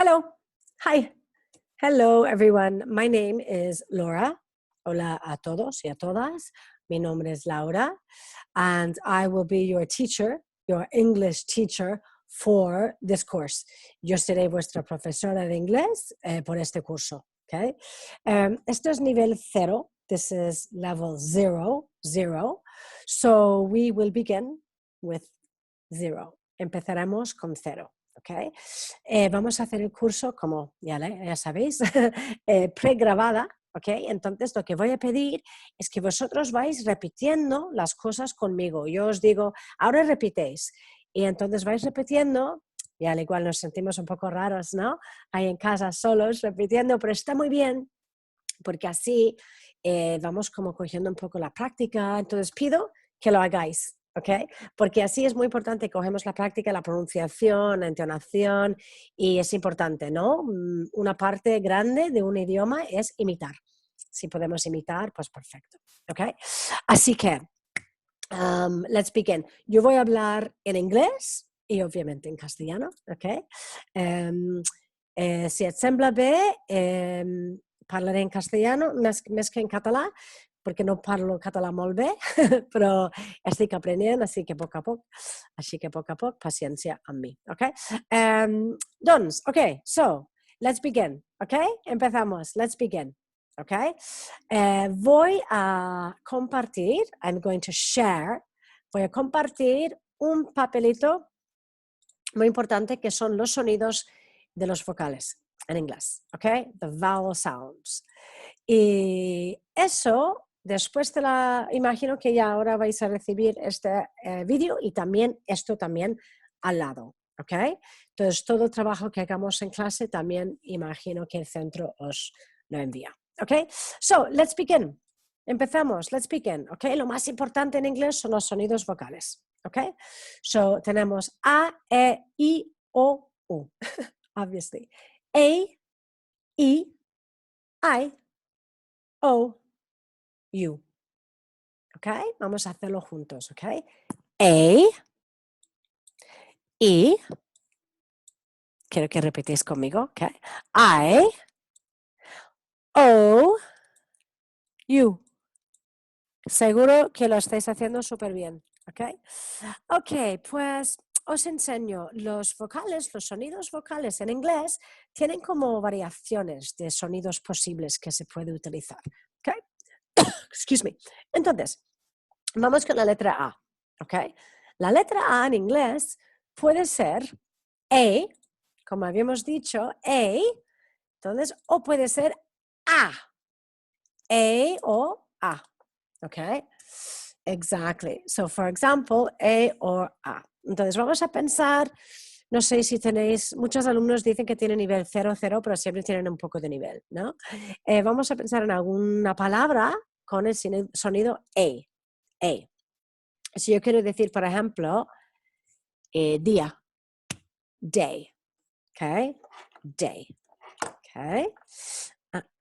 Hello. Hi. Hello, everyone. My name is Laura. Hola a todos y a todas. Mi nombre es Laura, and I will be your teacher, your English teacher for this course. Yo seré vuestra profesora de inglés por este curso. Okay? Esto es nivel 0. This is level 0. So we will begin with 0. Empezaremos con 0. Okay. Vamos a hacer el curso, como ya sabéis, pregrabada. Okay. Entonces lo que voy a pedir es que vosotros vais repitiendo las cosas conmigo. Yo os digo, ahora repitéis. Y entonces vais repitiendo, y al igual nos sentimos un poco raros, ¿no? Ahí en casa solos repitiendo, pero está muy bien, porque así vamos como cogiendo un poco la práctica. Entonces pido que lo hagáis. Okay. Porque así es muy importante, cogemos la práctica, la pronunciación, la entonación, y es importante, ¿no? Una parte grande de un idioma es imitar. Si podemos imitar, pues perfecto. Okay. Así que, let's begin. Yo voy a hablar en inglés y obviamente en castellano. Okay. Si et sembla bé, parlaré en castellano més que en català, perquè no parlo català molt bé, però estic aprenent, així que a poc a poc, paciència amb mi, ok? Doncs, ok, so, let's begin, ok? Empezamos, let's begin, ok? Voy a compartir, I'm going to share, voy a compartir un papelito muy importante que son los sonidos de los vocales en inglés, ok? The vowel sounds. Y eso, después imagino que ya ahora vais a recibir este vídeo y también esto también al lado, ¿ok? Entonces todo el trabajo que hagamos en clase también imagino que el centro os lo envía, ¿ok? So, let's begin. Empezamos, let's begin, ¿ok? Lo más importante en inglés son los sonidos vocales, ¿ok? So, tenemos A, E, I, O, U, obviously. A, E, I, O, U. ¿Ok? Vamos a hacerlo juntos, ¿ok? A, I, quiero que repitéis conmigo, ¿ok? I, O, U. Seguro que lo estáis haciendo súper bien, ¿ok? Ok, pues os enseño los vocales, los sonidos vocales en inglés tienen como variaciones de sonidos posibles que se puede utilizar, ¿ok? Excuse me. Entonces, vamos con la letra A, ¿ok? La letra A en inglés puede ser A, como habíamos dicho, A, entonces, o puede ser A o A, ¿ok? Exactly. So, for example, A or A. Entonces, vamos a pensar, no sé si tenéis, muchos alumnos dicen que tienen nivel 0, pero siempre tienen un poco de nivel, ¿no? Vamos a pensar en alguna palabra con el sonido A. Si yo quiero decir, por ejemplo, día, day, ¿ok? Day, ¿ok?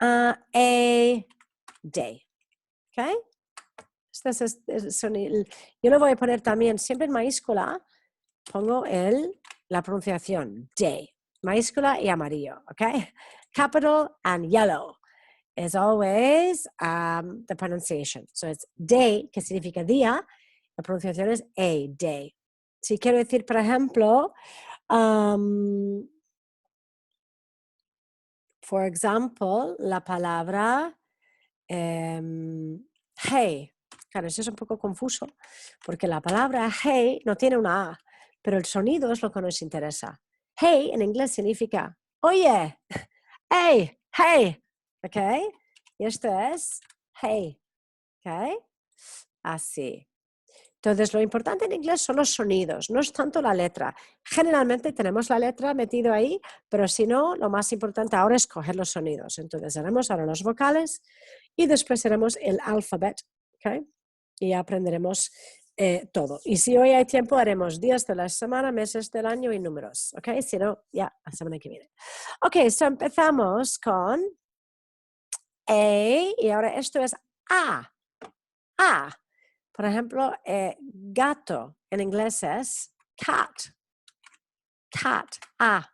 A day, ¿ok? Este es el sonido. Yo lo voy a poner también, siempre en mayúscula, pongo la pronunciación, day, mayúscula y amarillo, ¿ok? Capital and yellow is always the pronunciation. So it's day, que significa día, la pronunciación es a, day. Si quiero decir, por ejemplo, for example, la palabra hey. Claro, eso es un poco confuso, porque la palabra hey no tiene una A, pero el sonido es lo que nos interesa. Hey en inglés significa, oye, hey, ¿ok? Y esto es hey, ¿ok? Así. Entonces, lo importante en inglés son los sonidos, no es tanto la letra. Generalmente tenemos la letra metido ahí, pero si no, lo más importante ahora es coger los sonidos. Entonces, haremos ahora los vocales y después haremos el alfabeto, ¿ok? Y aprenderemos todo. Y si hoy hay tiempo, haremos días de la semana, meses del año y números, ¿ok? Si no, ya, la semana que viene. Ok, so empezamos con A, y ahora esto es A. Por ejemplo, gato en inglés es cat, A.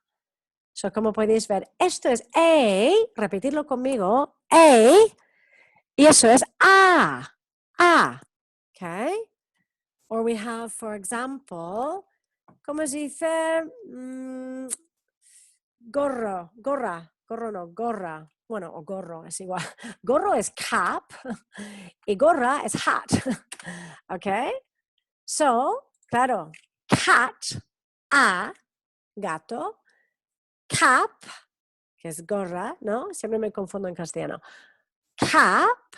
So, como podéis ver, esto es A, repetirlo conmigo, A, y eso es A, okay? Or we have, for example, ¿cómo se dice? Gorro no, gorra. Bueno, o gorro, es igual. Gorro es cap y gorra es hat, okay? So, claro, cat, gato, cap, que es gorra, ¿no? Siempre me confundo en castellano. Cap,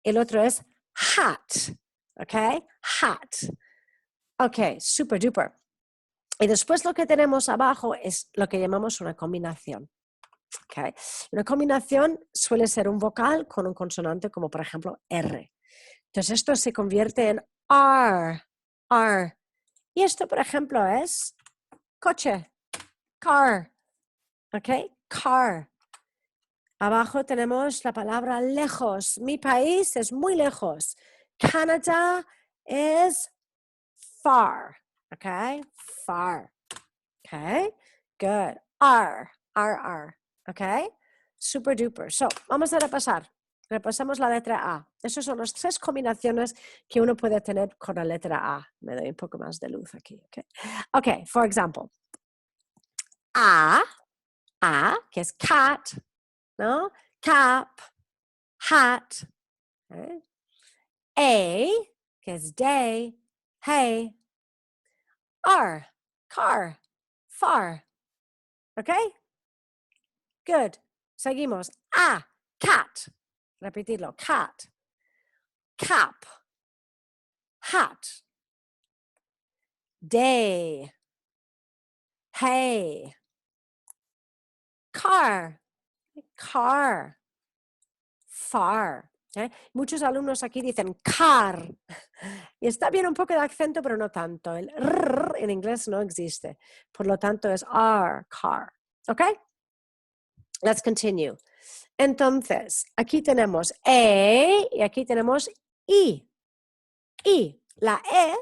el otro es hat, ¿ok? Hat. Ok, super duper. Y después lo que tenemos abajo es lo que llamamos una combinación. Okay. Una combinación suele ser un vocal con un consonante como por ejemplo R. Entonces esto se convierte en R. Y esto por ejemplo es coche, car. ¿Ok? Car. Abajo tenemos la palabra lejos. Mi país es muy lejos. Canada es far. ¿Ok? Far. ¿Ok? Good. R. ¿Ok? Super duper. So, vamos a repasar. Repasamos la letra A. Esas son las 3 combinaciones que uno puede tener con la letra A. Me doy un poco más de luz aquí. Ok, for example. A, que es cat, ¿no? Cap, hat. ¿Okay? A, que es day, hey. R, car, far. ¿Ok? Good. Seguimos. A, cat. Repetirlo. Cat. Cap. Hat. Day. Hey. Car. Car. Far. ¿Eh? Muchos alumnos aquí dicen car. Y está bien un poco de acento, pero no tanto. El r en inglés no existe. Por lo tanto es R, car. ¿Ok? Let's continue. Entonces, aquí tenemos A y aquí tenemos I. I. La E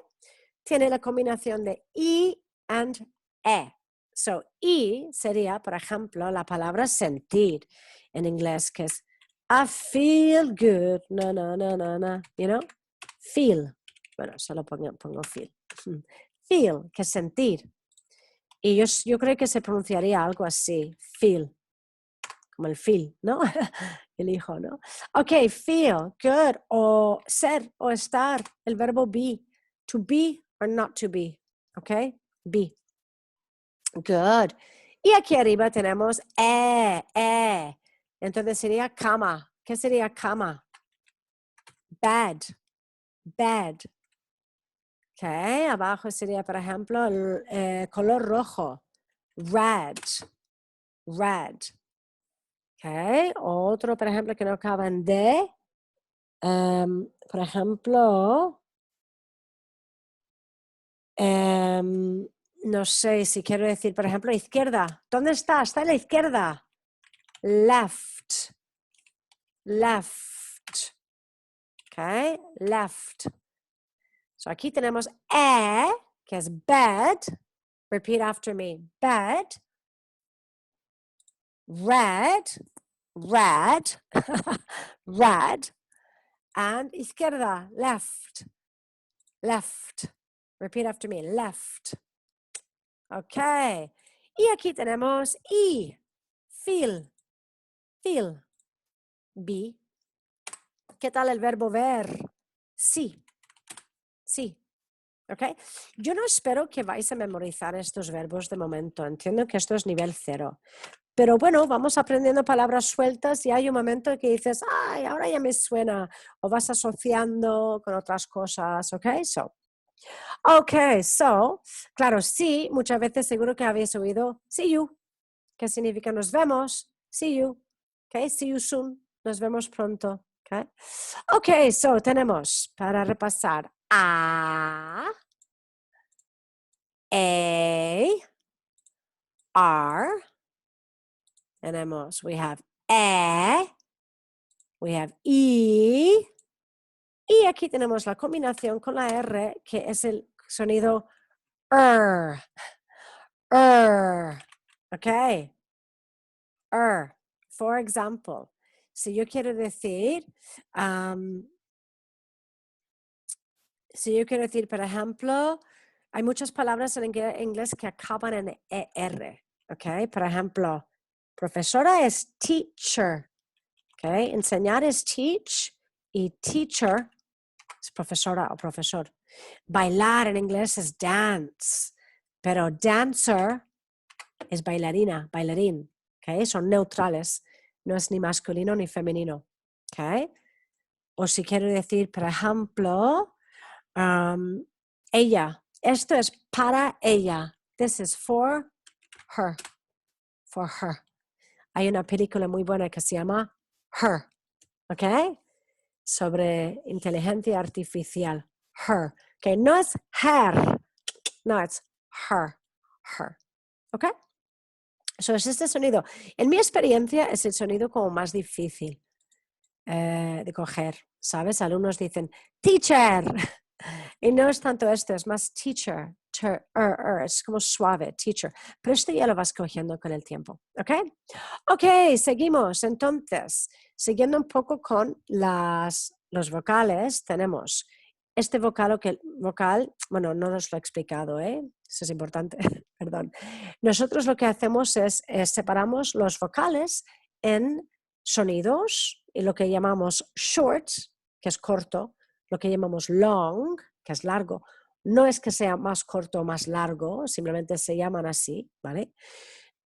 tiene la combinación de I and E. So, I sería, por ejemplo, la palabra sentir en inglés, que es I feel good. No. You know? Feel. Bueno, solo pongo feel. Feel, que es sentir. Y yo creo que se pronunciaría algo así. Feel. Como el feel, ¿no? El hijo, ¿no? Ok, feel, good. O ser o estar. El verbo be. To be or not to be. Ok, be. Good. Y aquí arriba tenemos Entonces sería cama. ¿Qué sería cama? Bed. Ok, abajo sería, por ejemplo, el color rojo. Red. Ok, otro, por ejemplo, que no acaba en D. Por ejemplo, no sé si quiero decir, por ejemplo, izquierda. ¿Dónde está? Está a la izquierda. Left. Ok, left. So aquí tenemos que es bed. Repeat after me. Bed. Red. Red. And izquierda. Left. Repeat after me. Left. Ok. Y aquí tenemos I. Feel. Be. ¿Qué tal el verbo ver? Sí. ¿Ok? Yo no espero que vais a memorizar estos verbos de momento. Entiendo que esto es nivel 0. Pero bueno, vamos aprendiendo palabras sueltas y hay un momento que dices, ay, ahora ya me suena. O vas asociando con otras cosas. ¿Ok? Claro, sí, muchas veces seguro que habéis oído see you, que significa nos vemos, see you, okay, see you soon, nos vemos pronto, tenemos para repasar A, R, tenemos, we have we have E, y aquí tenemos la combinación con la R, que es el sonido er, ok. For example, si yo quiero decir, por ejemplo, hay muchas palabras en inglés que acaban en ER, ¿ok? Por ejemplo, profesora es teacher, ¿ok? Enseñar es teach y teacher es profesora o profesor. Bailar en inglés es dance, pero dancer es bailarina, bailarín, ¿ok? Son neutrales, no es ni masculino ni femenino, ¿ok? O si quiero decir, por ejemplo, ella, esto es para ella. This is for her, for her. Hay una película muy buena que se llama Her, ¿ok? Sobre inteligencia artificial, her, que no es her, no, es her, ¿ok? So es este sonido. En mi experiencia es el sonido como más difícil de coger, ¿sabes? Alumnos dicen, teacher, y no es tanto esto, es más teacher, es como suave, teacher, pero esto ya lo vas cogiendo con el tiempo, ¿ok? Ok, seguimos. Entonces, siguiendo un poco con los vocales, tenemos este vocal, bueno, no os lo he explicado, eso es importante, perdón. Nosotros lo que hacemos es separamos los vocales en sonidos, y lo que llamamos short, que es corto, lo que llamamos long, que es largo. No es que sea más corto o más largo, simplemente se llaman así, ¿vale?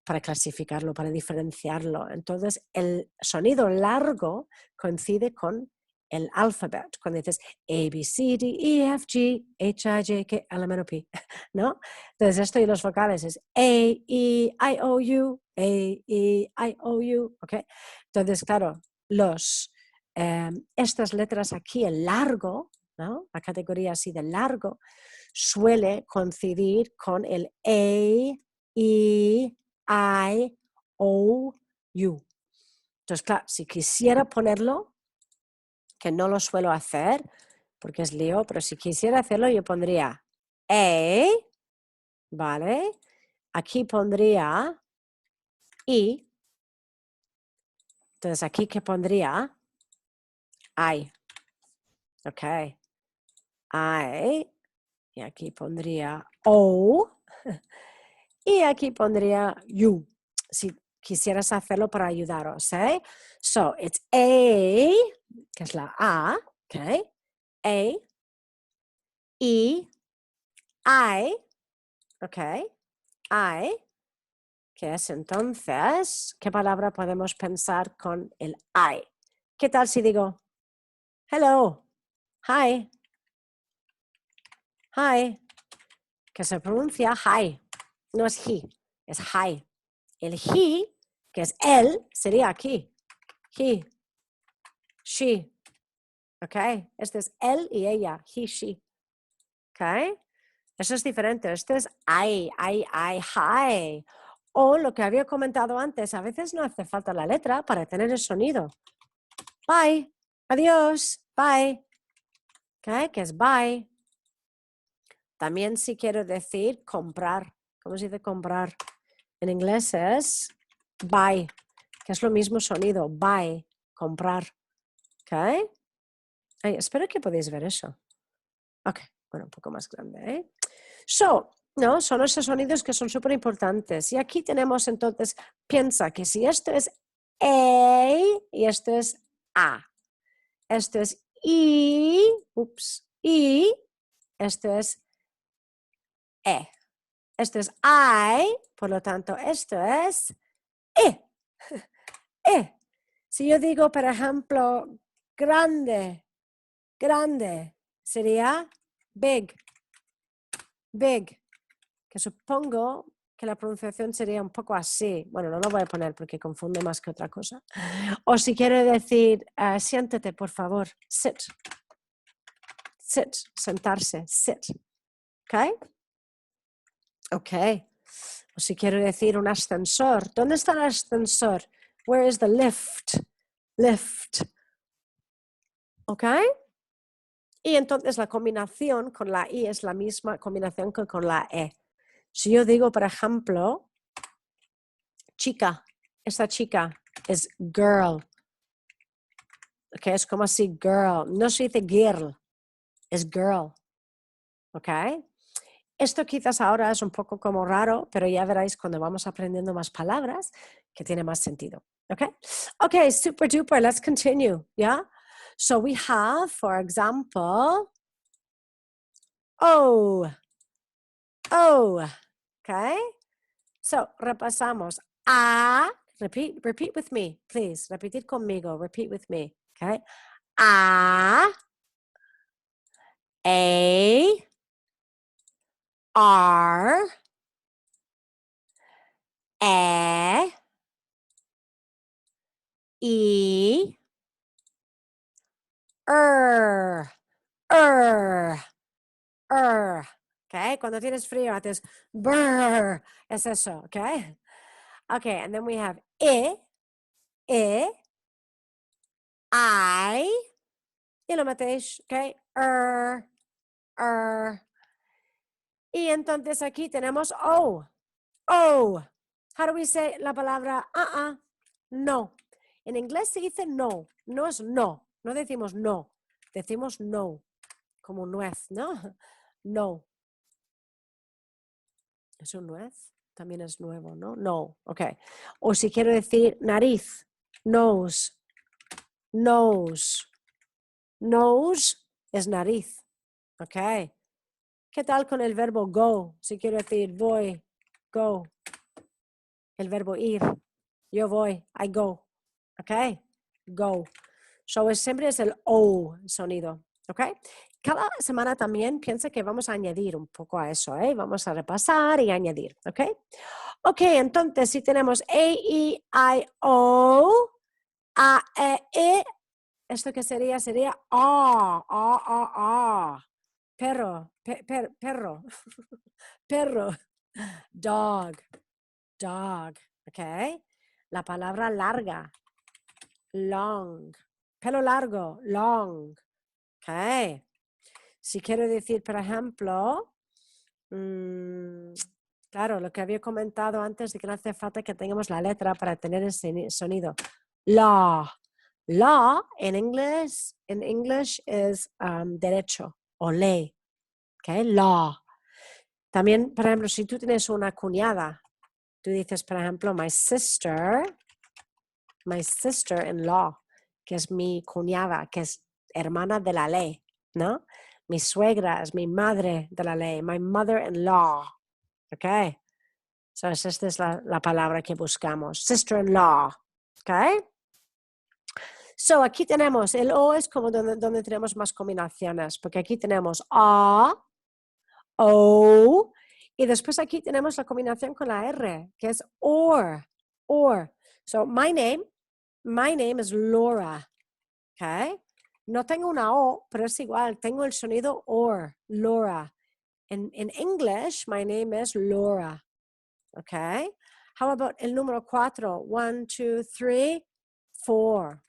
Para clasificarlo, para diferenciarlo. Entonces, el sonido largo coincide con el alfabeto. Cuando dices A, B, C, D, E, F, G, H, I, J, K, L, M, N, O, P, ¿no? Entonces, esto y los vocales es A, E, I, O, U, A, E, I, O, U, ¿ok? Entonces, claro, estas letras aquí, el largo, ¿no? La categoría así de largo, suele coincidir con el A, E, I, O, U. Entonces, claro, si quisiera ponerlo, que no lo suelo hacer, porque es lío, pero si quisiera hacerlo, yo pondría A, ¿vale? Aquí pondría I. Entonces, aquí que pondría I. Ok. I. Y aquí pondría O. Y aquí pondría U. Si quisieras hacerlo para ayudaros, ¿eh? So, it's A, que es la A, ¿ok? A, E, I, ¿ok? I, que es entonces, ¿qué palabra podemos pensar con el I? ¿Qué tal si digo, hello, hi, hi, que se pronuncia hi, no es he, es hi. El he, que es él, sería aquí, he, she, ¿ok? Este es él y ella, he, she, ¿ok? Eso es diferente, este es I, hi. O lo que había comentado antes, a veces no hace falta la letra para tener el sonido. Bye, adiós, bye, ¿ok? Que es bye. También si quiero decir comprar, ¿cómo se dice comprar? En inglés es buy, que es lo mismo sonido, buy, comprar, ¿ok? Ay, espero que podáis ver eso. Ok, bueno, un poco más grande, ¿eh? ¿no? Son esos sonidos que son súper importantes. Y aquí tenemos entonces, piensa que si esto es A y esto es A, esto es I, I, esto es E, esto es I, por lo tanto, esto es E, E. Si yo digo, por ejemplo, grande, sería big, que supongo que la pronunciación sería un poco así. Bueno, no lo voy a poner porque confunde más que otra cosa. O si quiere decir, siéntate, por favor, sit, sentarse, sit. ¿Ok? Ok. O si quiero decir un ascensor, ¿dónde está el ascensor? Where is the lift? Lift. ¿Ok? Y entonces la combinación con la I es la misma combinación que con la E. Si yo digo, por ejemplo, chica, esta chica es girl. Ok, es como así girl. No se dice girl, es girl. Ok. Esto quizás ahora es un poco como raro, pero ya veréis cuando vamos aprendiendo más palabras que tiene más sentido. Okay? Okay, super duper. Let's continue. Yeah? So we have, for example, oh. Oh. Okay? So repasamos. A. Repeat with me, please. Repetir conmigo. Repeat with me. Okay? A. A. R. E. E. Er. Okay, cuando tienes frío haces brr, es eso, okay? Okay, and then we have I, y lo mateix, okay? Y entonces aquí tenemos O. How do we say la palabra no? En inglés se dice no, no es no, no decimos no, decimos no, como nuez, ¿no? No. ¿Es un nuez? También es nuevo, ¿no? No, ok. O si quiero decir nariz, nose, nose, nose es nariz, ok. ¿Qué tal con el verbo go? Si quiero decir voy, go. El verbo ir, yo voy, I go, ok. Go. So siempre es el O sonido, ok. Cada semana también piensa que vamos a añadir un poco a eso, ¿eh? Vamos a repasar y añadir, ¿ok? Ok, entonces si tenemos A, E, I, O, A, E, ¿esto qué sería? Sería perro, perro, perro, dog, ok. La palabra larga, long, pelo largo, long, ok. Si quiero decir, por ejemplo, claro, lo que había comentado antes de que no hace falta que tengamos la letra para tener ese sonido. Law. Law en inglés, en English es derecho o ley. Okay? Law. También, por ejemplo, si tú tienes una cuñada, tú dices, por ejemplo, my sister-in-law, que es mi cuñada, que es hermana de la ley, ¿no? Mi suegra es mi madre de la ley, my mother-in-law. ¿Ok? So, esta es la palabra que buscamos. Sister-in-law. ¿Ok? So, aquí tenemos, el O es como donde tenemos más combinaciones, porque aquí tenemos A, O, y después aquí tenemos la combinación con la R, que es or. So, my name is Laura. ¿Ok? No tengo una O, pero es igual, tengo el sonido or, Laura. In English, my name is Laura. Okay. How about el número 4? 1, 2, 3, 4.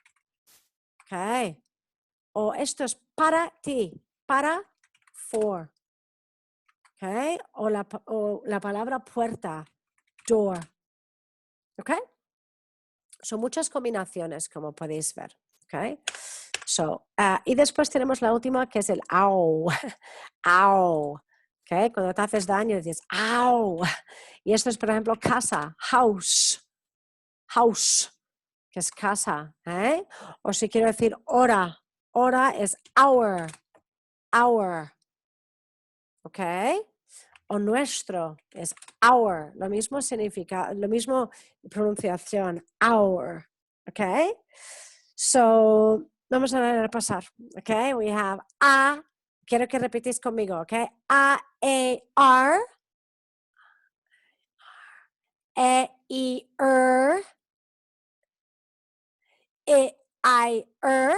Okay. O esto es para ti. Para, for. Okay. O la palabra puerta, door. Okay. Son muchas combinaciones, como podéis ver. Okay. So, y después tenemos la última, que es el au. Au. Okay. Cuando te haces daño dices au. Y esto es, por ejemplo, casa, house, que es casa, ¿eh? O si quiero decir hora es hour, ¿ok? O nuestro es hour, lo mismo significa, lo mismo pronunciación, hour, ¿ok? So, vamos a repasar, ¿ok? We have quiero que repitéis conmigo, ¿ok? A-R, E-I-R, E-I-R,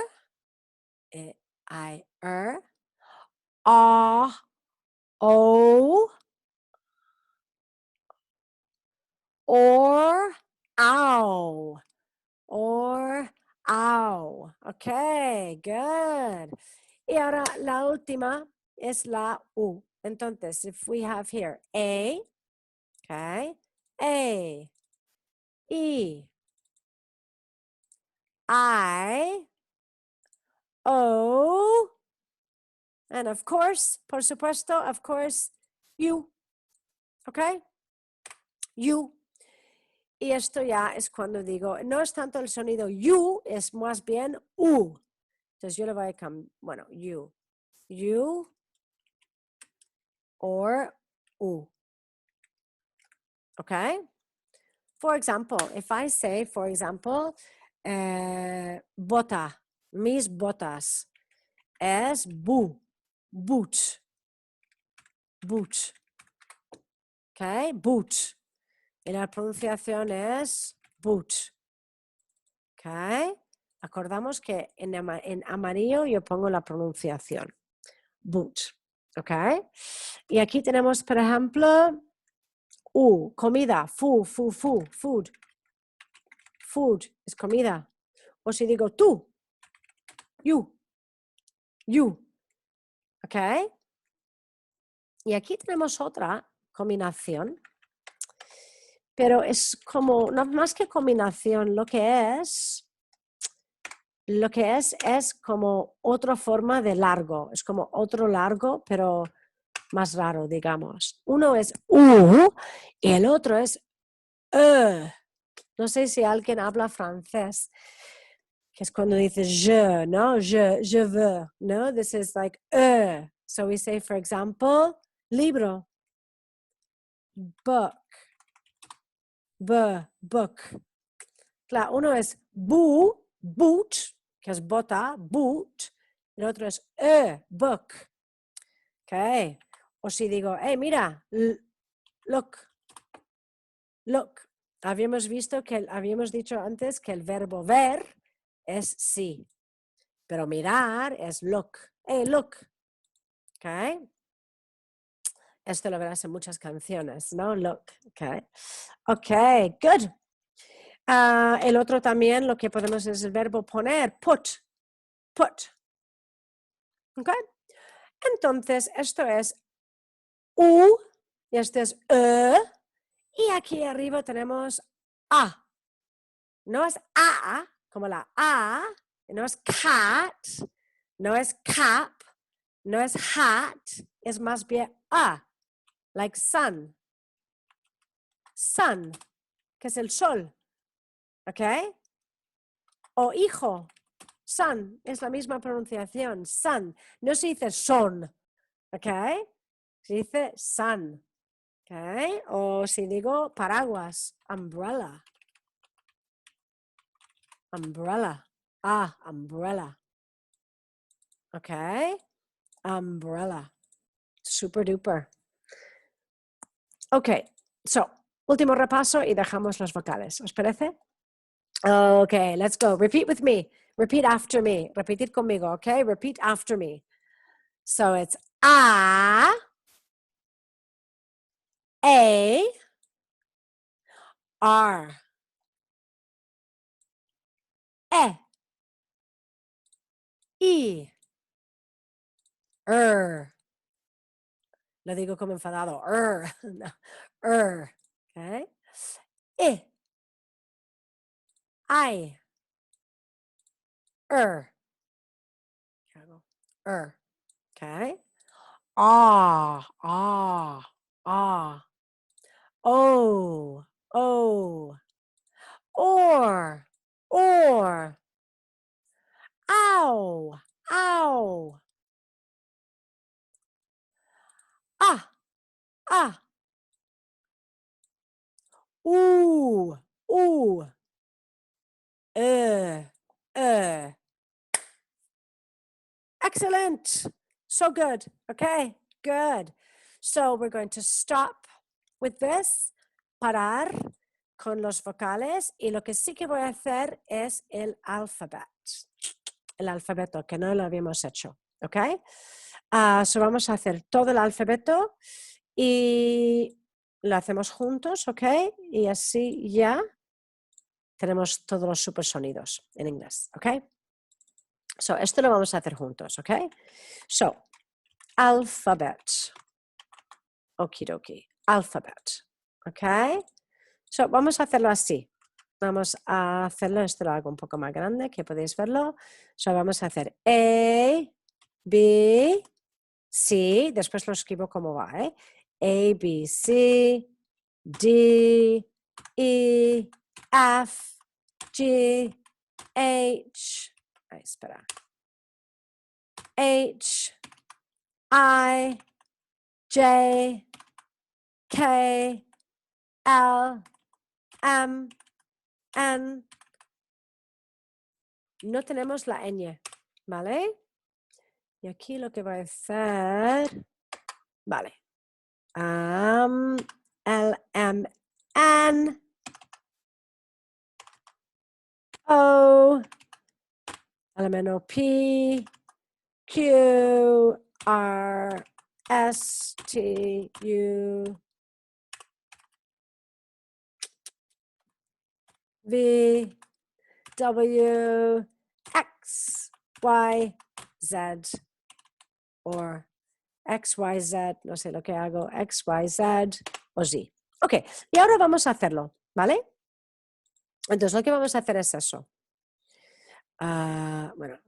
E-I-R, O, or, ow, or, ow. Okay, good. Y ahora la última es la U. Entonces, if we have here A, okay, A, E, I, O, and of course, por supuesto, of course, you. ¿Ok? You. Y esto ya es cuando digo, no es tanto el sonido you, es más bien u. Entonces yo le voy a cambiar, bueno, you. You or u. Okay? For example, if I say, for example, bota, mis botas, es boot. Okay? Boot. Y la pronunciación es boot. Okay? Acordamos que en amarillo yo pongo la pronunciación. Boot. Okay? Y aquí tenemos, por ejemplo, comida, food. Food es comida. O si digo tú, you. ¿Ok? Y aquí tenemos otra combinación, pero es como, no más que combinación, lo que es como otra forma de largo, es como otro largo, pero más raro, digamos. Uno es u y el otro es No sé si alguien habla francés, que es cuando dices je, ¿no? Je veux, ¿no? This is like So we say, for example, libro, book, book. Claro, uno es boot, que es bota, boot, el otro es book. Ok. O si digo, hey, mira, look. Habíamos dicho antes que el verbo ver es sí, pero mirar es look. Hey, look. Ok. Esto lo verás en muchas canciones, ¿no? Look. Ok, good. El otro también, lo que podemos es el verbo poner, put. ¿Ok? Entonces, esto es u y este es y aquí arriba tenemos a. No es a, como la a, no es cat, no es cap, no es hat, es más bien a, like sun. Sun, que es el sol. ¿Ok? O hijo. Sun, es la misma pronunciación. Sun. No se dice son. ¿Ok? Se dice sun. ¿Ok? O si digo paraguas. Umbrella. Umbrella. Umbrella. ¿Ok? Umbrella. Super duper. Ok. So, último repaso y dejamos las vocales. ¿Os parece? Okay, let's go. Repeat with me. Repeat after me. Repetid conmigo, okay? Repeat after me. So it's A, R, I, Lo digo como enfadado. No. Okay? I, Okay? Ah. O, or, ow, ah, ooh, uh. Excellent. So good. Okay, good. So we're going to stop with this, parar con los vocales, y lo que sí que voy a hacer es el alfabeto, que no lo habíamos hecho. ¿Ok? So vamos a hacer todo el alfabeto y lo hacemos juntos, ¿ok? Y así ya tenemos todos los supersonidos en inglés, ¿ok? So esto lo vamos a hacer juntos, ¿ok? So, alphabet. Okidoki. Alphabet. ¿Ok? So, vamos a hacerlo así. Vamos a hacerlo, esto lo hago un poco más grande, que podéis verlo. So, vamos a hacer A, B, C, después lo escribo como va, ¿eh? A, B, C, D, E, F, G, H, ay, espera, H, I, J, K, L, M, N. No tenemos la ñ, ¿vale? Y aquí lo que voy a hacer, vale. L, M, N, O, L, P, Q, R, S, T, U, V, W, X, Y, Z, or X, Y, Z, no sé lo que hago, X, Y, Z o Z. Ok, y ahora vamos a hacerlo, ¿vale? Entonces lo que vamos a hacer es eso. Bueno,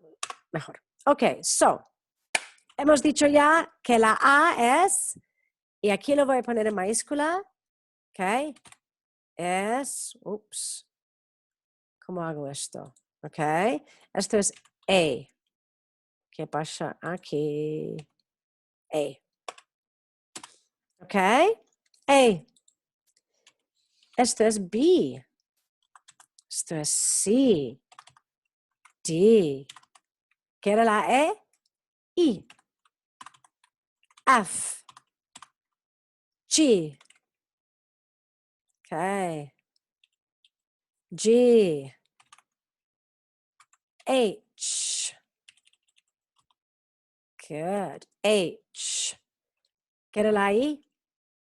mejor. Ok, so, hemos dicho ya que la A es, y aquí lo voy a poner en mayúscula, ok, es, ups, ¿cómo hago esto? Ok, esto es A. ¿Qué pasa aquí? A. Ok, A. Esto es B. Esto es C. D. ¿Qué era la E? I. F. G. Ok. G. H. Good. H. ¿Qué era la I?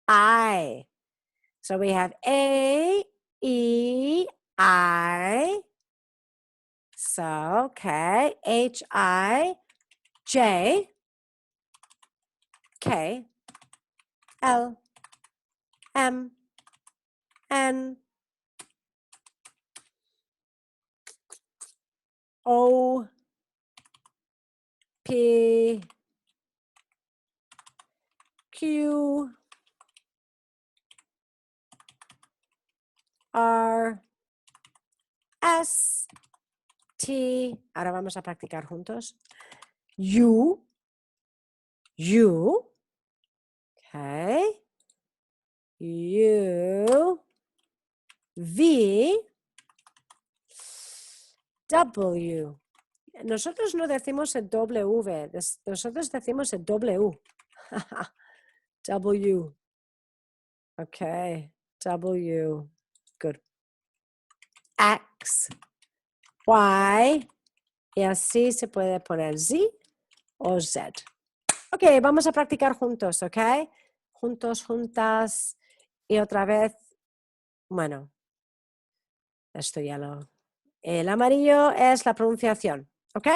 I. So we have A, E, I. So, okay. H, I, J, K, L, M, N, O, P, Q, R, S, T. Ahora vamos a practicar juntos. U, U, okay. U, V, W. Nosotros no decimos el W, nosotros decimos el W. W. Okay. W. Good. X, Y. Y así se puede poner Z o Z. Ok, vamos a practicar juntos, ¿ok? Juntos, juntas. Y otra vez, bueno, esto ya lo... El amarillo es la pronunciación, ¿ok?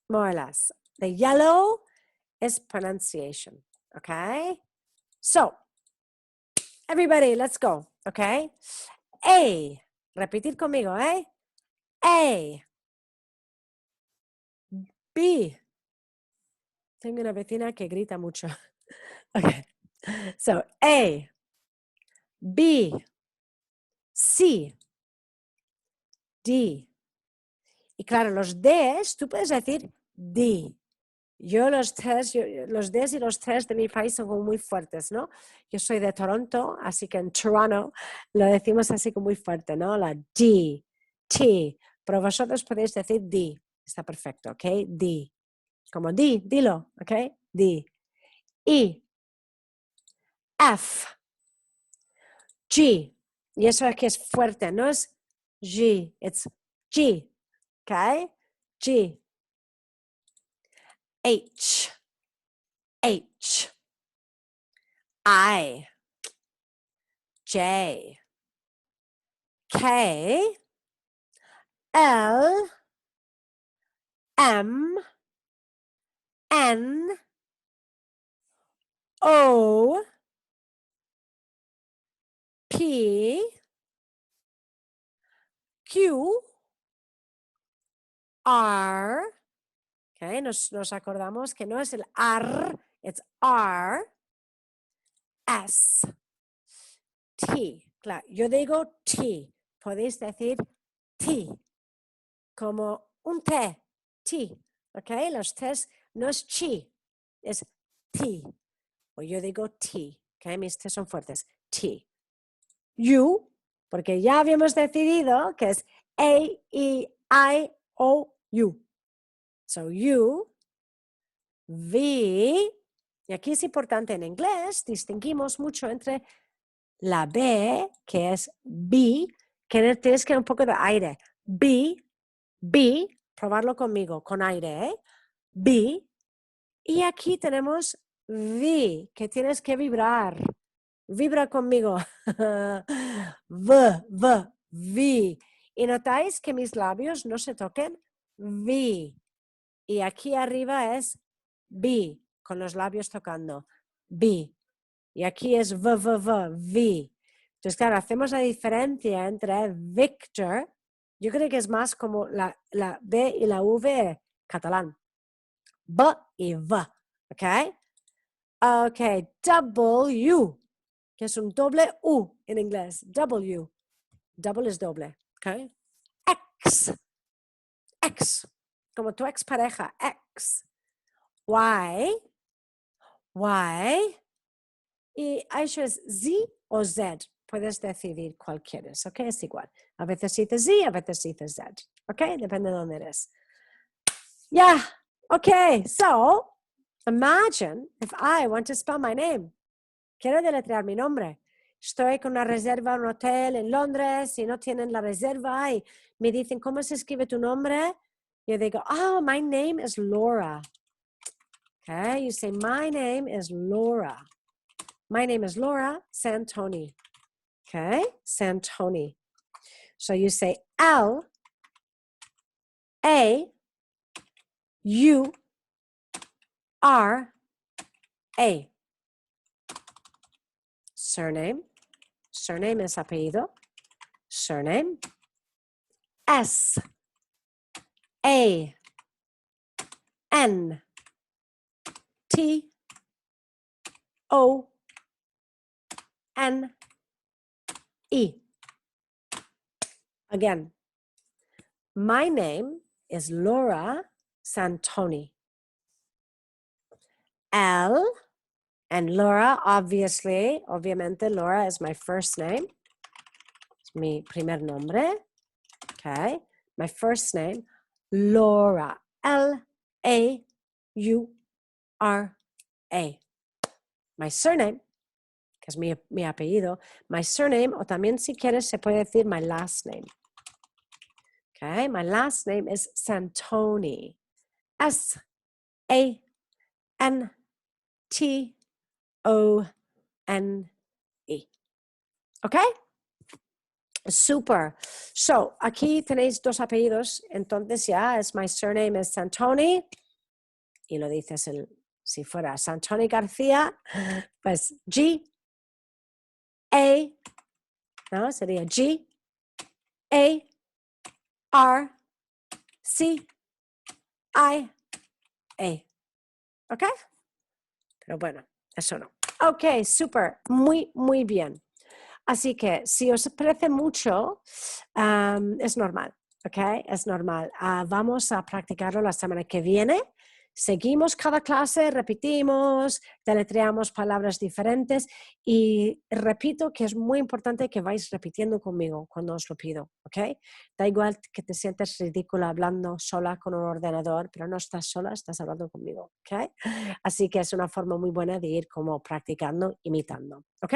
More or less. The yellow is pronunciation, ¿ok? So, everybody, let's go, ¿ok? A. Repetir conmigo, ¿eh? A. B. Tengo una vecina que grita mucho. Okay. So, A. B. C. D. Y claro, los Ds, tú puedes decir D. Yo los Ds y los Ts de mi país son como muy fuertes, ¿no? Yo soy de Toronto, así que en Toronto lo decimos así como muy fuerte, ¿no? La D, T. Pero vosotros podéis decir D. Está perfecto, ¿ok? D. Como D, dilo, ¿ok? D. E. F. G. Y eso aquí es fuerte, no es G, it's G. ¿Ok? G. H. H. I. J. K. L. M. N. O. P. Q, R, okay, nos acordamos que no es el R, it's R, S, T. Claro, yo digo T, podéis decir T, como un té, T, ok, los tés no es chi, es T, o yo digo T, ok, mis tés son fuertes, T. U, porque ya habíamos decidido que es A, E, I, O, U. So, U, V, y aquí es importante en inglés, distinguimos mucho entre la B, que es B, que tienes que dar un poco de aire. B, B, probarlo conmigo, con aire, ¿eh? B, y aquí tenemos V, que tienes que vibrar. Vibra conmigo. V. Y notáis que mis labios no se toquen. V. Y aquí arriba es B, con los labios tocando. B. Y aquí es V. Entonces, claro, hacemos la diferencia entre Victor. Yo creo que es más como la B y la V catalán. B y V. ¿Ok? Ok, W, que es un doble U en inglés. W. Double es doble. ¿Ok? X. Como tu expareja. X. Y. Y eso es Z o Z. Puedes decidir cuál quieres, ¿ok? Es igual. A veces dices Z, a veces dices Z, ¿ok? Depende de dónde eres. Yeah, okay, so imagine if I want to spell my name. Quiero deletrear mi nombre. Estoy con una reserva en un hotel en Londres y no tienen la reserva y me dicen, ¿cómo se escribe tu nombre? Yo digo, oh, my name is Laura. Okay, you say, my name is Laura. My name is Laura Santoni. Okay, Santoni. So you say L, A, U, R, A. Surname. Surname es apellido. Surname. S, A, N, T, O, N, E. Again, my name is Laura Santoni. L, and Laura, obviamente Laura is my first name. Es mi primer nombre. Okay. My first name, Laura. L-A-U-R-A. My surname, que es mi apellido. My surname, o también si quieres se puede decir my last name. Okay. My last name is Santoni. S-A-N-T-O-N-E. Okay. Super. So, aquí tenéis dos apellidos, entonces ya es my surname is Santoni y lo dices si fuera Santoni García, pues G, A, ¿no? Sería G, A, R, C, I, A. ¿Ok? Pero bueno, eso no. Ok, super. Muy, muy bien. Así que si os parece mucho, es normal, ¿ok? Es normal. Vamos a practicarlo la semana que viene. Seguimos cada clase, repetimos, deletreamos palabras diferentes y repito que es muy importante que vais repitiendo conmigo cuando os lo pido, ¿ok? Da igual que te sientes ridícula hablando sola con un ordenador, pero no estás sola, estás hablando conmigo, ¿ok? Así que es una forma muy buena de ir como practicando, imitando, ¿ok?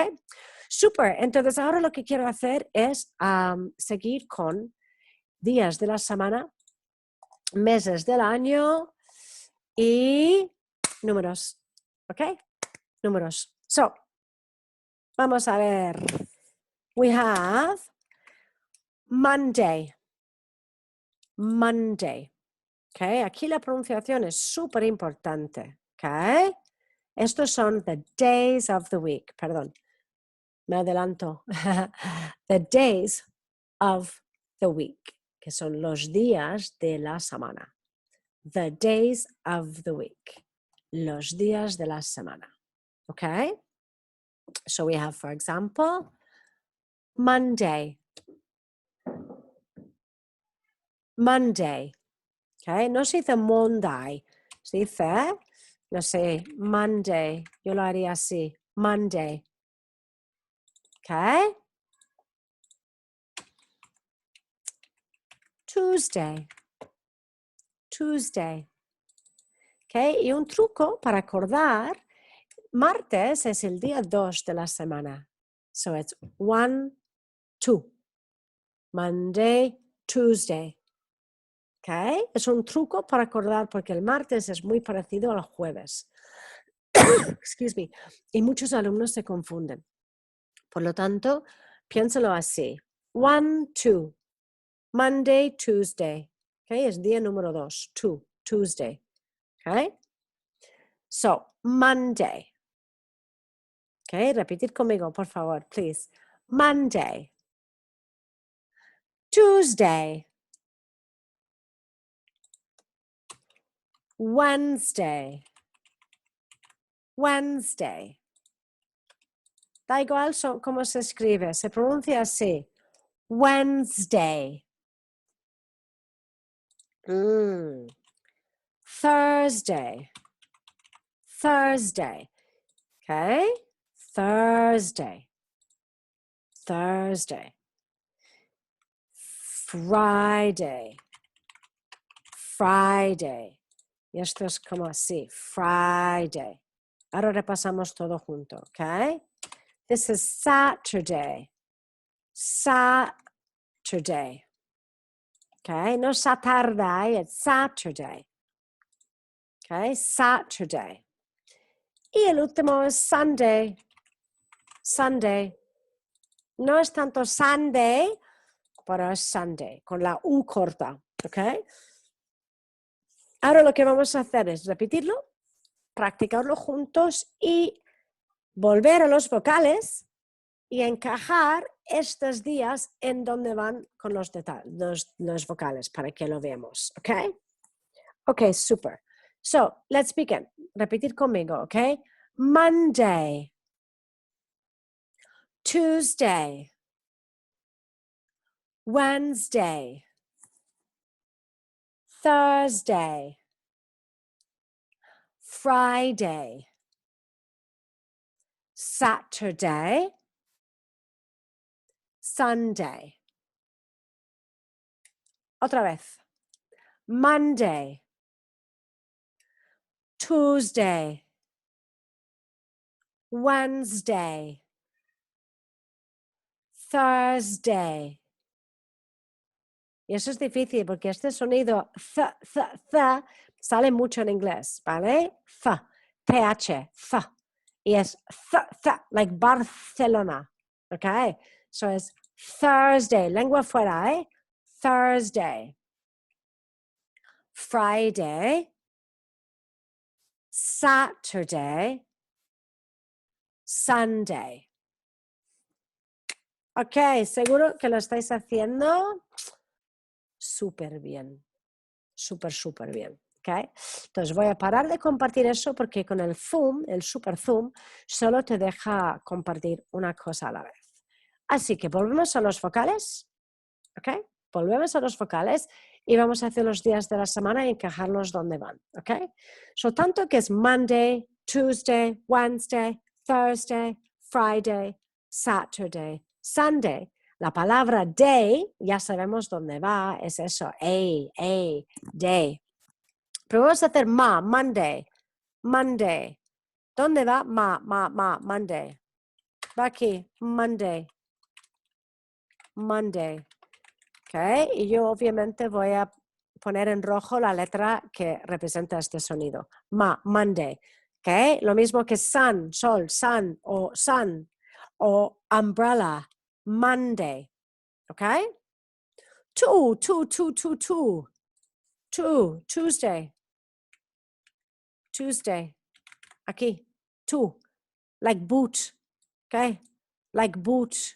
Súper, entonces ahora lo que quiero hacer es seguir con días de la semana, meses del año y números, ¿ok? Números. So, vamos a ver. We have Monday. Monday. ¿Ok? Aquí la pronunciación es súper importante. ¿Ok? Estos son the days of the week. Perdón, me adelanto. The days of the week, que son los días de la semana. The days of the week. Los días de la semana. Okay? So we have, for example, Monday. Monday. Okay? No se dice Monday. Se dice, no sé, Monday. Yo lo haría así. Monday. Okay? Tuesday. Tuesday. Okay? Y un truco para acordar, martes es el día 2 de la semana. So it's 1, 2. Monday, Tuesday. Okay? Es un truco para acordar porque el martes es muy parecido al jueves. Excuse me. Y muchos alumnos se confunden. Por lo tanto, piénsalo así. 1, 2. Monday, Tuesday. Okay? Es día número 2. 2. Tuesday. Okay? So, Monday. Okay? Repetir conmigo, por favor, please. Monday. Tuesday. Wednesday. Wednesday. Da igual cómo se escribe, se pronuncia así. Wednesday. Thursday. Thursday. Okay? Thursday. Thursday. Friday. Friday. Y esto es como así. Friday. Ahora repasamos todo junto, okay? This is Saturday. Saturday. Okay? No Saturday, it's Saturday. Okay? Saturday. Y el último es Sunday. Sunday. No es tanto Sunday, pero es Sunday, con la U corta. Okay? Ahora lo que vamos a hacer es repetirlo, practicarlo juntos y volver a los vocales y encajar estos días en donde van con los vocales para que lo veamos, ¿ok? Ok, super. So, let's begin. Repetir conmigo, ¿ok? Monday, Tuesday, Wednesday, Thursday, Friday, Saturday, Sunday. Otra vez. Monday, Tuesday, Wednesday, Thursday. Y eso es difícil porque este sonido th sale mucho en inglés, ¿vale? TH, th. Y es th, like Barcelona, ¿ok? So es Thursday, lengua fuera, ¿eh? Thursday, Friday, Saturday, Sunday. Ok, seguro que lo estáis haciendo súper bien, súper bien. Okay. Entonces voy a parar de compartir eso porque con el Zoom, el super Zoom, solo te deja compartir una cosa a la vez. Así que volvemos a los vocales, ¿ok? Volvemos a los vocales y vamos a hacer los días de la semana y encajarlos donde van, ¿ok? So, tanto que es Monday, Tuesday, Wednesday, Thursday, Friday, Saturday, Sunday. La palabra day, ya sabemos dónde va, es eso, day. Pero vamos a hacer Monday, Monday. ¿Dónde va? Monday. Va aquí, Monday. Okay. Y yo obviamente voy a poner en rojo la letra que representa este sonido. Monday. Okay. Lo mismo que sun, sol, sun o umbrella, Monday. Okay. Tuesday. Aquí, like boot, okay, like boot,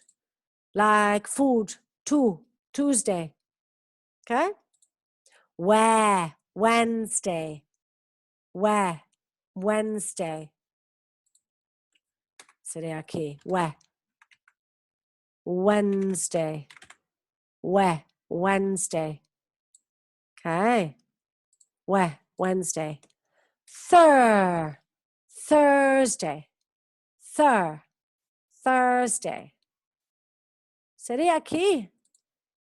like food, Tuesday. Okay? Where, Wednesday. Where, Wednesday. Sería aquí. Where, Wednesday. Where, Wednesday. Okay. Where, Wednesday. Thursday. Thursday. Sería aquí.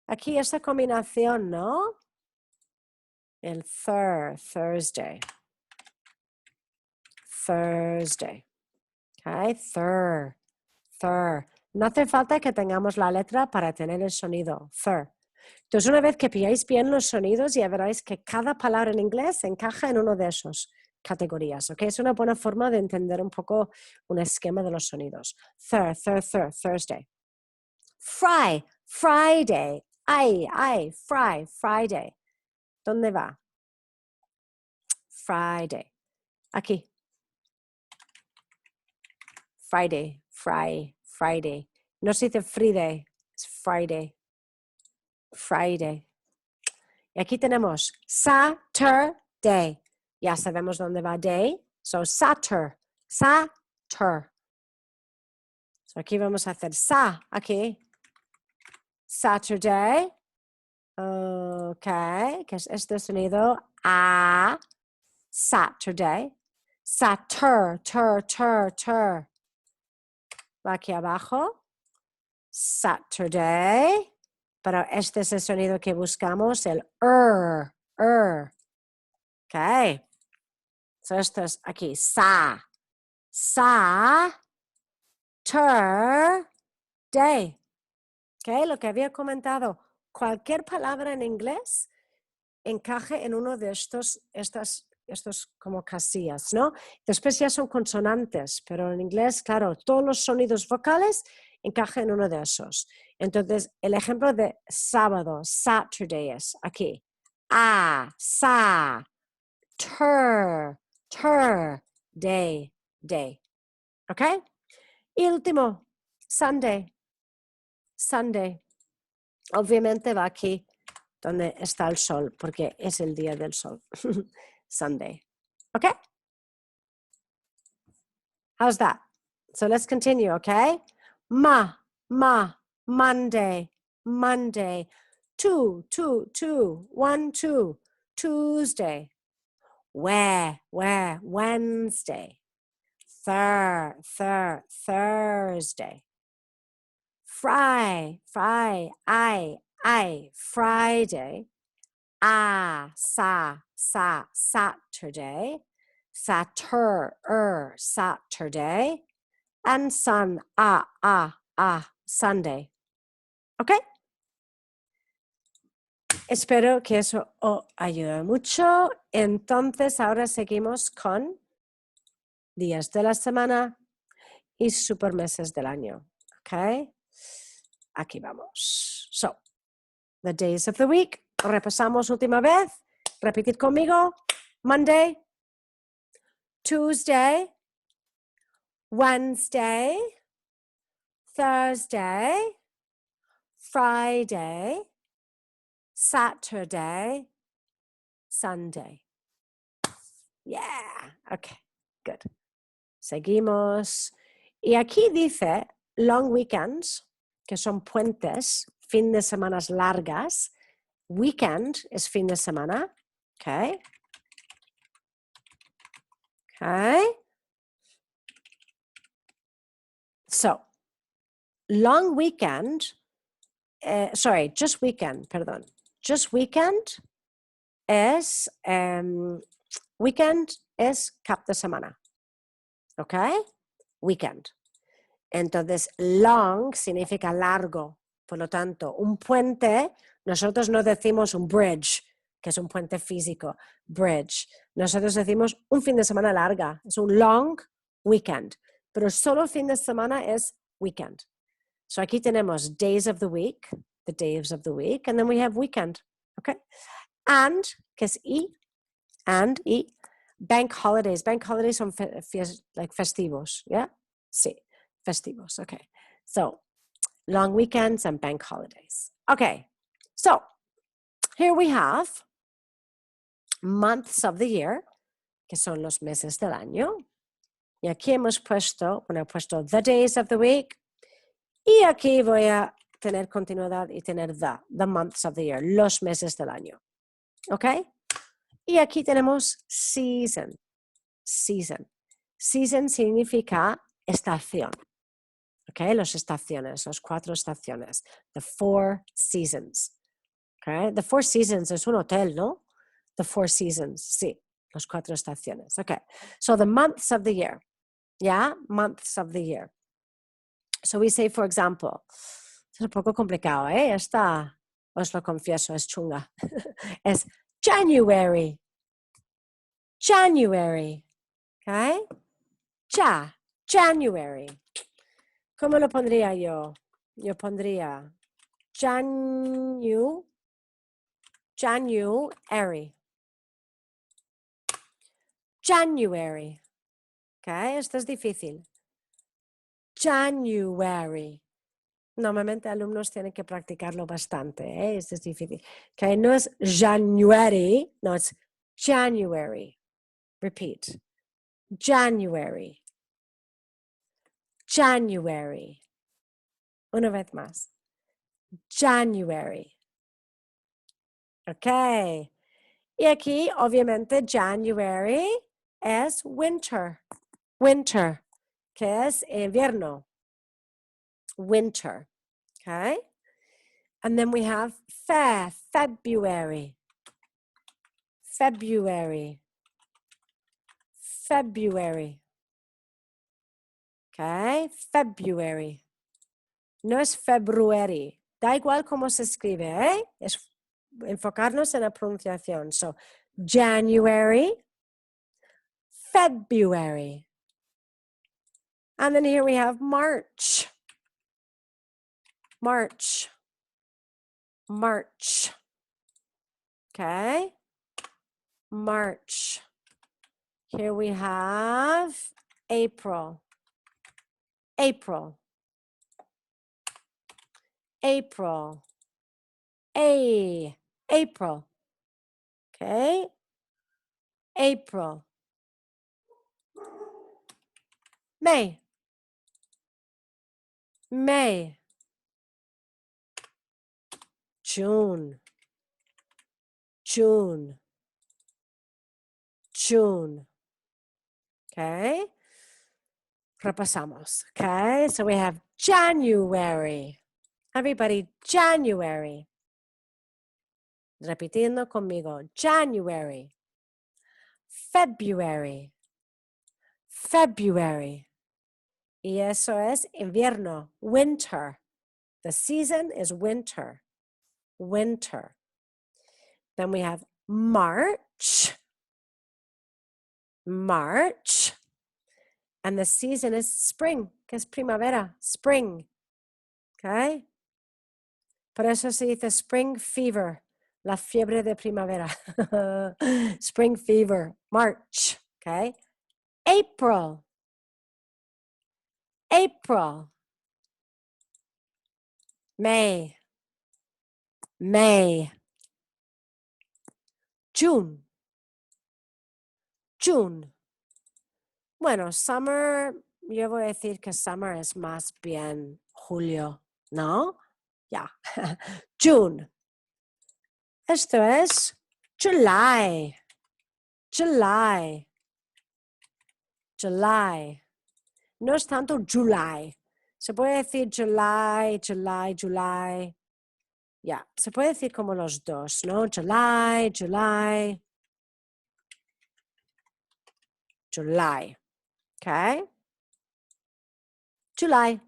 Aquí esa combinación, ¿no? El Thursday. Thursday. Okay, thir. No hace falta que tengamos la letra para tener el sonido. Thir. Entonces, una vez que pilláis bien los sonidos, ya veréis que cada palabra en inglés encaja en uno de esos categorías. ¿Okay? Es una buena forma de entender un poco un esquema de los sonidos. Thursday. Friday. Friday. ¿Dónde va? Friday. Aquí. Friday. No se dice Friday, es Friday. Y aquí tenemos Saturday. Ya sabemos dónde va day. So Satur. So aquí vamos a hacer aquí. Saturday. Ok, que es este sonido A. Saturday. Tur. Va aquí abajo. Saturday. Pero este es el sonido que buscamos, el Ok. So esto es aquí. Saturday. Ok, lo que había comentado. Cualquier palabra en inglés encaje en uno de estos como casillas, ¿no? Después ya son consonantes, pero en inglés, claro, todos los sonidos vocales encajan en uno de esos. Entonces, el ejemplo de sábado, Saturday es aquí. Day. ¿Ok? Y último, Sunday. Obviamente va aquí donde está el sol, porque es el día del sol. Sunday. Okay? How's that? So let's continue, okay? Monday. 2, 1, 2. Tuesday. Where, Wednesday. Thursday. Friday. Friday. Saturday. Saturday. And Sunday. ¿Ok? Espero que eso os ayude mucho. Entonces, ahora seguimos con días de la semana y supermeses del año. ¿Ok? Aquí vamos. So, the days of the week. Repasamos última vez. Repetid conmigo. Monday, Tuesday, Wednesday, Thursday, Friday, Saturday, Sunday. Yeah. Okay, good. Seguimos. Y aquí dice long weekends, que son puentes, fin de semanas largas. Weekend es fin de semana. Okay. So, long weekend, just weekend, perdón. Just weekend es cap de semana. ¿Ok? Weekend. Entonces, long significa largo. Por lo tanto, un puente, nosotros no decimos un bridge, que es un puente físico, bridge. Nosotros decimos un fin de semana larga, es un long weekend. Pero solo fin de semana es weekend. So aquí tenemos days of the week, the days of the week, and then we have weekend. Okay? And, que es y, bank holidays. Bank holidays son festivos, yeah? Sí, festivos, okay. So, long weekends and bank holidays. Okay, So here we have months of the year, que son los meses del año. Y aquí hemos puesto, bueno, he puesto the days of the week. Y aquí voy a tener continuidad y tener the months of the year, los meses del año. ¿Ok? Y aquí tenemos season. Season. Season significa estación. ¿Ok? Las estaciones, las 4 estaciones. The 4 seasons. ¿Ok? The 4 seasons es un hotel, ¿no? The 4 seasons, sí. Las 4 estaciones. Ok. So the months of the year. Yeah? Months of the year. So we say, for example, es un poco complicado, ¿eh? Esta, os lo confieso, es chunga. Es January. January. ¿Ok? January. ¿Cómo lo pondría yo? Yo pondría January. January. ¿Ok? Esto es difícil. January. Normalmente alumnos tienen que practicarlo bastante, ¿eh? Esto es difícil. ¿Ok? No es January, no, es January. Repeat. January. January. Una vez más. January. Ok. Y aquí, obviamente, January es winter. Winter, que es invierno. Winter. Okay. And then we have February. February. February. Okay. February. No es February. Da igual cómo se escribe, ¿eh? Es enfocarnos en la pronunciación. So, January, February. And then here we have March. March. March. Okay. March. Here we have April. April. April. April. Okay. April. May. May. June. June. June. Okay. Repasamos. Okay. So we have January. Everybody, January. Repitiendo conmigo. January. February. February. Y eso es invierno. Winter. The season is winter. Winter. Then we have March. March. And the season is spring, que es primavera. Spring. Okay? Por eso se dice spring fever. La fiebre de primavera. Spring fever. March. Okay? April. April. May. May. June. June. Bueno, summer, yo voy a decir que summer es más bien julio, ¿no? Ya. June. Esto es July. July. July. No es tanto July. Se puede decir July, July, July. Ya, se puede decir como los dos, ¿no? July, July. July. Okay? July.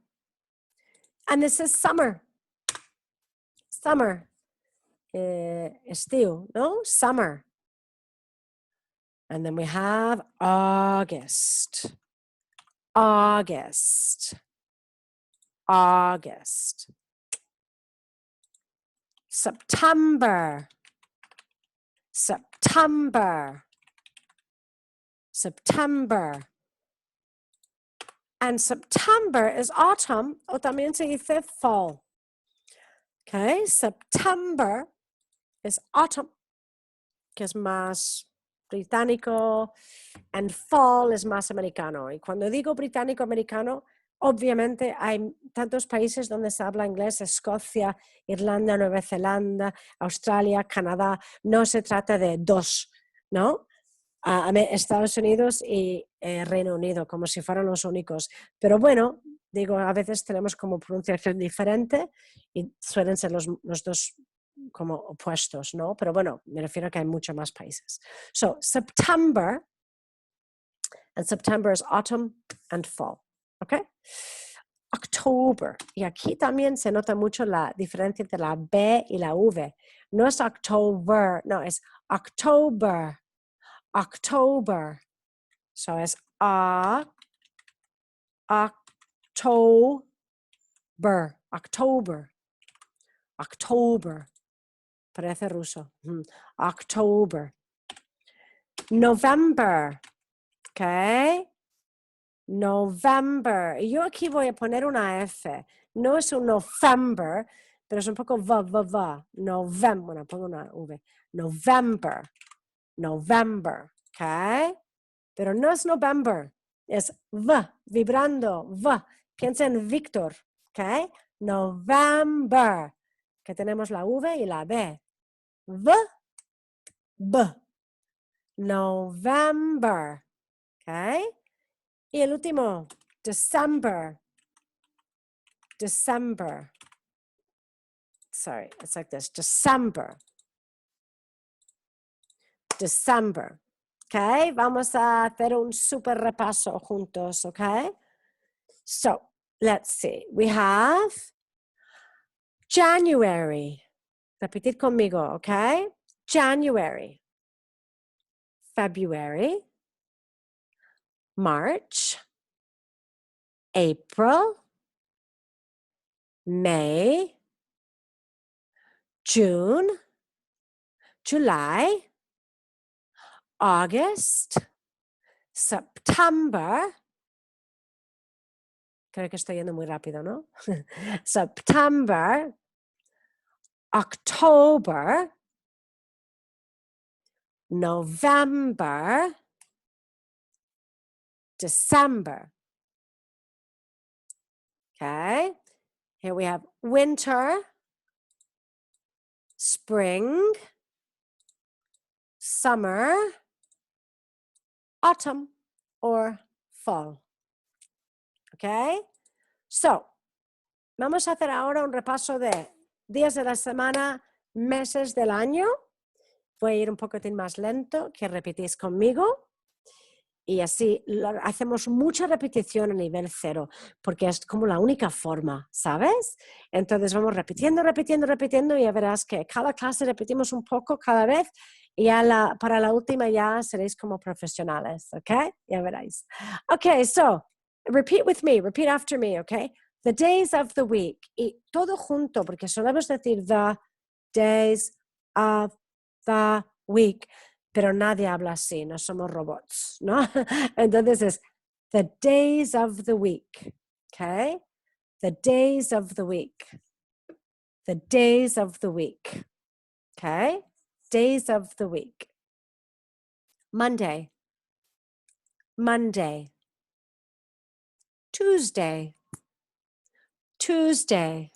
And this is summer. Summer. Estío, ¿no? Summer. And then we have August. August. August. September. September. September. And September is autumn, o también se dice fall. Okay, September es autumn, que es más británico, and fall es más americano. Y cuando digo británico-americano, obviamente hay tantos países donde se habla inglés: Escocia, Irlanda, Nueva Zelanda, Australia, Canadá. No se trata de dos, ¿no? Estados Unidos y Reino Unido, como si fueran los únicos. Pero bueno, digo, a veces tenemos como pronunciación diferente y suelen ser los dos como opuestos, ¿no? Pero bueno, me refiero a que hay muchos más países. So, September, and September is autumn and fall, ¿ok? October, y aquí también se nota mucho la diferencia entre la B y la V. No es October, no, es October. October. So es October. October. October. Parece ruso. October. November. Okay. November. Yo aquí voy a poner una F. No es un November, pero es un poco va. November. Bueno, pongo una V. November. November. Okay. Pero no es November, es V, vibrando, V. Piensa en Víctor, ¿ok? November, que tenemos la V y la B. V, B. November, ¿ok? Y el último, December. December. Sorry, it's like this, December. December. Okay, vamos a hacer un super repaso juntos, okay? So, let's see. We have January. Repetir conmigo, okay? January. February. March. April. May. June. July. August. September. Creo que estoy yendo muy rápido, ¿no? September. October. November. December. Okay. Here we have winter, spring, summer, autumn, or fall. Okay. So, vamos a hacer ahora un repaso de días de la semana, meses del año. Voy a ir un poquitín más lento, que repetís conmigo. Y así hacemos mucha repetición a nivel 0, porque es como la única forma, ¿sabes? Entonces vamos repitiendo y ya verás que cada clase repetimos un poco cada vez y ya para la última ya seréis como profesionales, ¿ok? Ya veréis. Ok, so, repeat with me, repeat after me, ¿ok? The days of the week. Y todo junto, porque solemos decir the days of the week. Pero nadie habla así, no somos robots, ¿no? Entonces es the days of the week, okay? The days of the week. The days of the week, okay? Days of the week. Monday. Monday. Tuesday. Tuesday.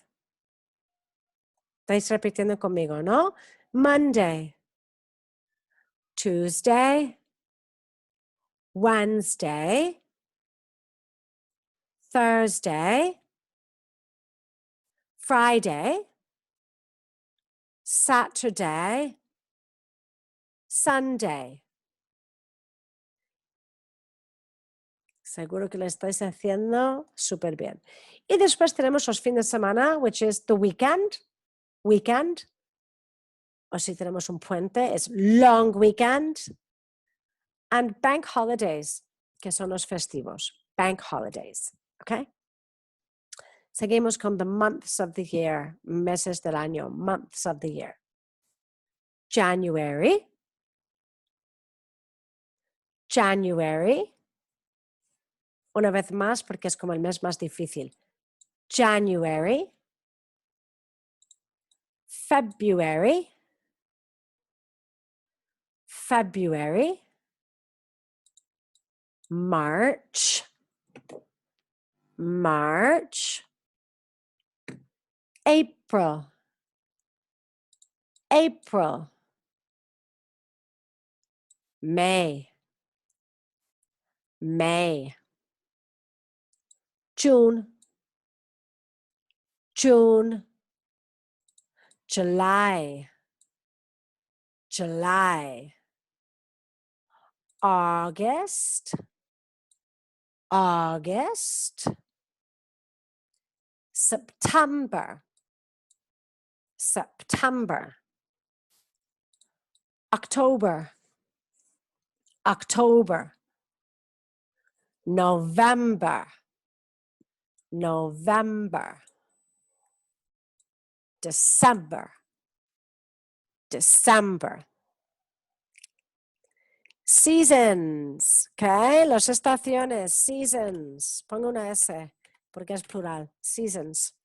Estáis repitiendo conmigo, ¿no? Monday. Tuesday. Wednesday. Thursday. Friday. Saturday. Sunday. Seguro que lo estáis haciendo súper bien. Y después tenemos los fines de semana, which is the weekend. Weekend. O si tenemos un puente, es long weekend. And bank holidays, que son los festivos. Bank holidays. ¿Ok? Seguimos con the months of the year. Meses del año. Months of the year. January. January. Una vez más, porque es como el mes más difícil. January. February, February, March, March, April, April, May, May, June, June, July, July, August, August, September, September, October, October, November, November, December, December. Seasons, ¿ok? Las estaciones, seasons. Pongo una S porque es plural, seasons.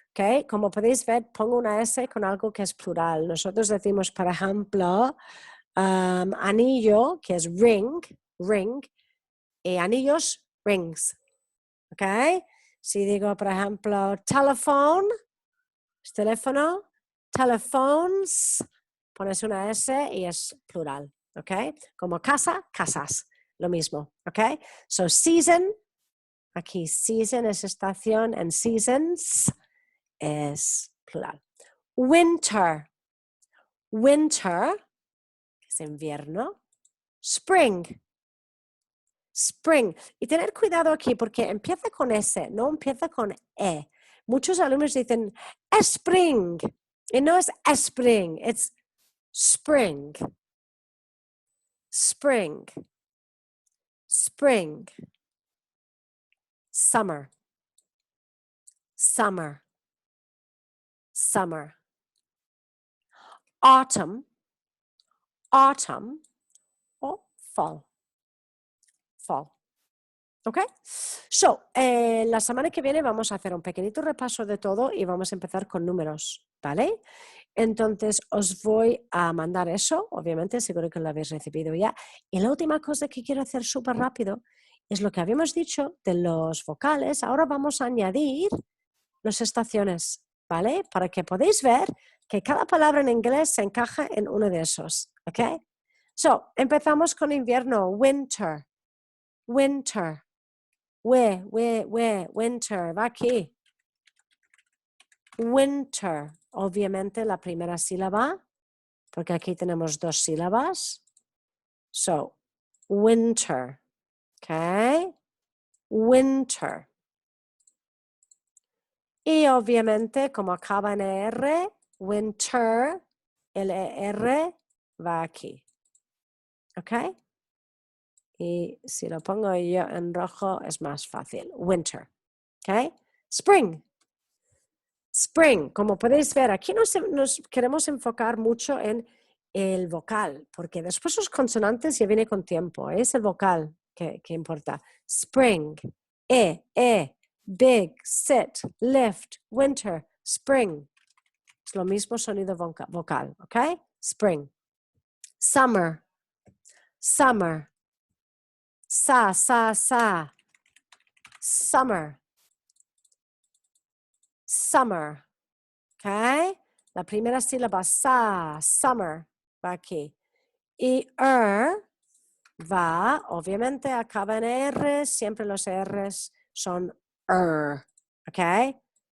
¿Ok? Como podéis ver, pongo una S con algo que es plural. Nosotros decimos, por ejemplo, anillo, que es ring, ring, y anillos, rings. ¿Ok? Si digo, por ejemplo, telephone, es teléfono, telephones, pones una S y es plural. ¿Ok? Como casa, casas, lo mismo. ¿Ok? So season, aquí season es estación, and seasons es plural. Winter, winter, que es invierno. Spring, spring. Y tener cuidado aquí porque empieza con S, no empieza con E. Muchos alumnos dicen spring, y no es spring, it's spring. Spring, spring, summer, summer, summer, autumn, autumn, o fall, fall. ¿Ok? So, la semana que viene vamos a hacer un pequeñito repaso de todo y vamos a empezar con números, ¿vale? Entonces os voy a mandar eso, obviamente, seguro que lo habéis recibido ya. Y la última cosa que quiero hacer súper rápido es lo que habíamos dicho de los vocales. Ahora vamos a añadir las estaciones, ¿vale? Para que podáis ver que cada palabra en inglés se encaja en uno de esos, ¿ok? So, empezamos con invierno, winter, winter. Winter, va aquí. Winter, obviamente la primera sílaba, porque aquí tenemos dos sílabas. So, winter, ¿ok? Winter. Y obviamente, como acaba en ER, winter, el ER va aquí, ¿ok? Y si lo pongo yo en rojo es más fácil. Winter, ¿ok? Spring. Spring, como podéis ver, aquí nos queremos enfocar mucho en el vocal, porque después los consonantes ya viene con tiempo, es el vocal que importa. Spring, big, sit, lift, winter, spring. Es lo mismo sonido vocal, ¿ok? Spring. Summer, summer, sa, summer, summer. ¿Ok? La primera sílaba, summer, va aquí. Y va, obviamente acaba en R, siempre los R's son ¿ok?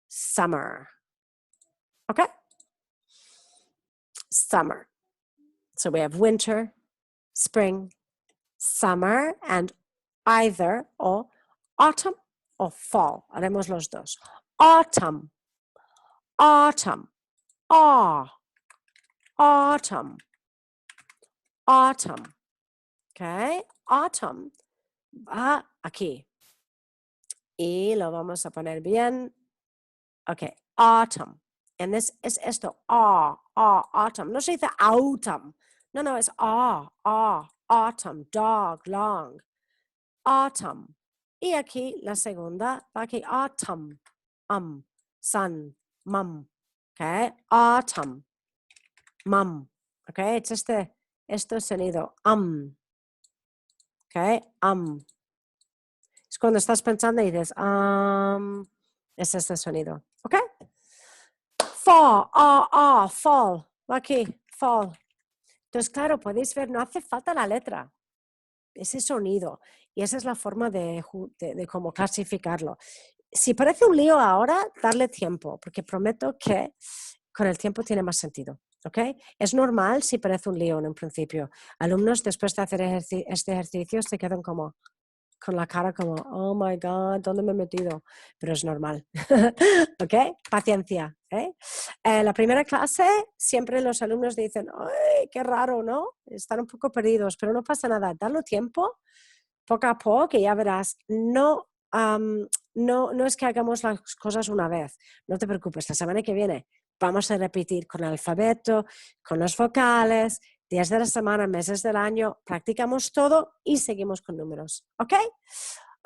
Summer. ¿Ok? Summer. So we have winter, spring, summer, and either o autumn o fall. Haremos los dos. Autumn, autumn, autumn, autumn. Okay, autumn va aquí. Y lo vamos a poner bien. Ok, autumn. And this es esto, autumn. No se dice autumn. No, es autumn, dog, long. Autumn. Y aquí la segunda va aquí, autumn, sun, mum. Okay, autumn. Mum. Okay, it's este sonido. Okay, Es cuando estás pensando y dices, es este sonido. Okay. Fall, fall. Aquí, fall. Entonces, claro, podéis ver, no hace falta la letra. Ese sonido. Y esa es la forma de cómo clasificarlo. Si parece un lío ahora, darle tiempo, porque prometo que con el tiempo tiene más sentido. ¿Okay? Es normal si parece un lío en un principio. Alumnos, después de hacer este ejercicio, se quedan como con la cara como, oh my God, ¿dónde me he metido? Pero es normal. ¿Ok? Paciencia. La primera clase, siempre los alumnos dicen, ay, qué raro, ¿no? Están un poco perdidos, pero no pasa nada. Darle tiempo, poco a poco, y ya verás. No es que hagamos las cosas una vez. No te preocupes, la semana que viene vamos a repetir con el alfabeto, con las vocales, días de la semana, meses del año, practicamos todo y seguimos con números. ¿Ok?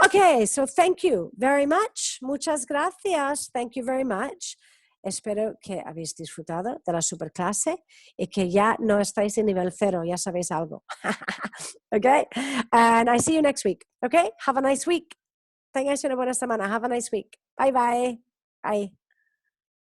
Ok, so thank you very much. Muchas gracias. Thank you very much. Espero que habéis disfrutado de la superclase y que ya no estáis en nivel 0, ya sabéis algo. Okay? And I see you next week. Okay? Have a nice week. Tengáis una buena semana. Have a nice week. Bye bye. Bye.